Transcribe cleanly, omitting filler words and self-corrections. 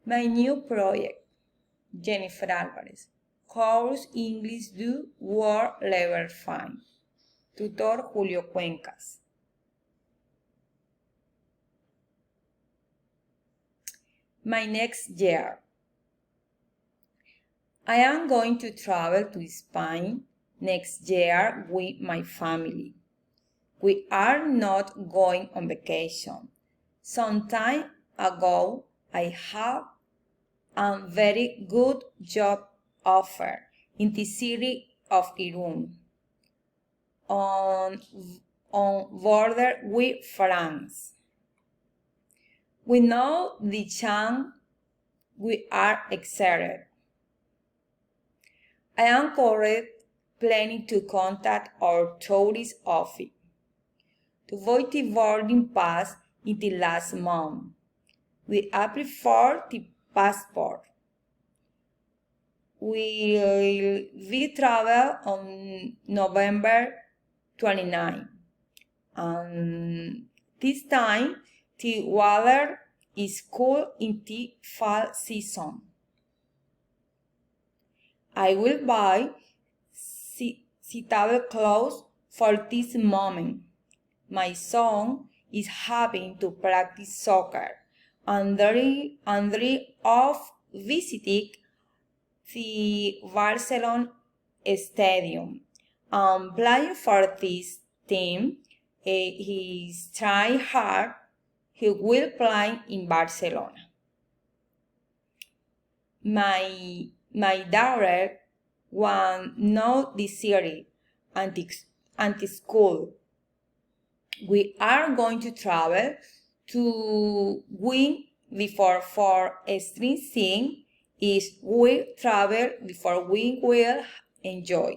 My new project, Yenifer Alvarez. Course English Do Word Level 5. Tutor Julio Cuencas. My next year. I am going to travel to Spain next year with my family. We are not going on vacation. Some time ago, I had a very good job offer in the city of Irún, on border with France. We know the chance. We are excited. I am currently planning to contact our tourist office to avoid the boarding pass in the last month. We applied for the passport. We will travel on November 29. And this time, the weather is cool in the fall season. I will buy suitable clothes for this moment. My son is having to practice soccer and dream of visiting the Barcelona stadium. Playing for this team, he's trying hard. He will play in Barcelona. My daughter wants know the city and the school. We are going to travel to win before for string sing is we travel before we will enjoy.